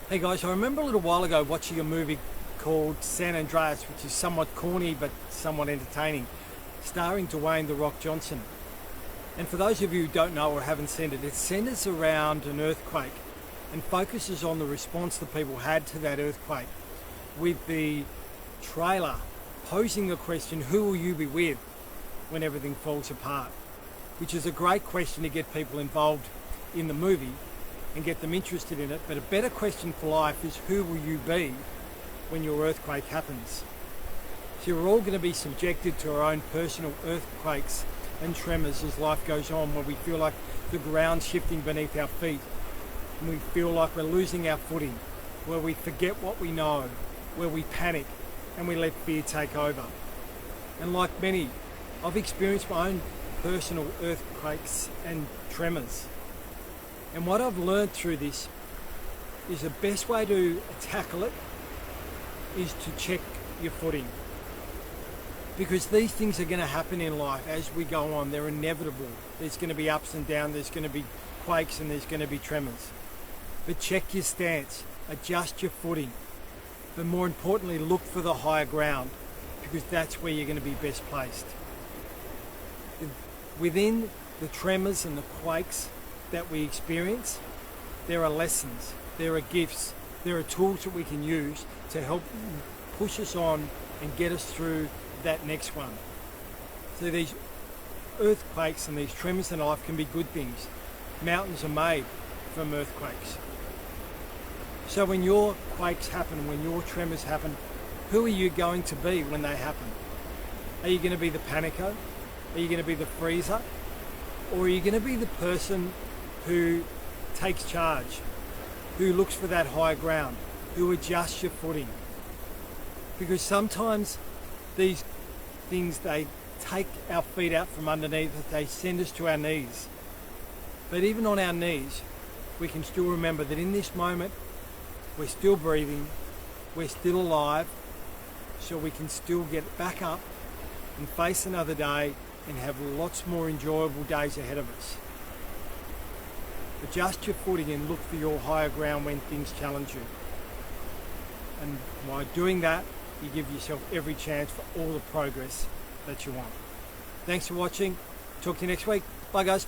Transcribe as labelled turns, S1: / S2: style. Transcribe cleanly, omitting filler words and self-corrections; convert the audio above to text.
S1: Hey guys, I remember a little while ago watching a movie called San Andreas, which is somewhat corny but somewhat entertaining, starring Dwayne "The Rock" Johnson. And for those of you who don't know or haven't seen it, it centers around an earthquake and focuses on the response that people had to that earthquake, with the trailer posing the question, who will you be with when everything falls apart? Which is a great question to get people involved in the movie and get them interested in it. But a better question for life is, who will you be when your earthquake happens? So we're all going to be subjected to our own personal earthquakes and tremors as life goes on, where we feel like the ground's shifting beneath our feet and we feel like we're losing our footing, where we forget what we know, where we panic and we let fear take over. And like many, I've experienced my own personal earthquakes and tremors. And what I've learned through this is the best way to tackle it is to check your footing. Because these things are going to happen in life as we go on. They're inevitable. There's going to be ups and downs, there's going to be quakes, and there's going to be tremors. But check your stance, adjust your footing. But more importantly, look for the higher ground, because that's where you're going to be best placed. Within the tremors and the quakes that we experience, there are lessons, there are gifts, there are tools that we can use to help push us on and get us through that next one. So these earthquakes and these tremors in life can be good things. Mountains are made from earthquakes. So when your quakes happen, when your tremors happen, who are you going to be when they happen? Are you going to be the panicker? Are you going to be the freezer? Or are you going to be the person who takes charge, who looks for that high ground, who adjusts your footing? Because sometimes these things, they take our feet out from underneath, they send us to our knees. But even on our knees, we can still remember that in this moment, we're still breathing, we're still alive, so we can still get back up and face another day and have lots more enjoyable days ahead of us. Adjust your footing and look for your higher ground when things challenge you. And by doing that, you give yourself every chance for all the progress that you want. Thanks for watching. Talk to you next week. Bye guys.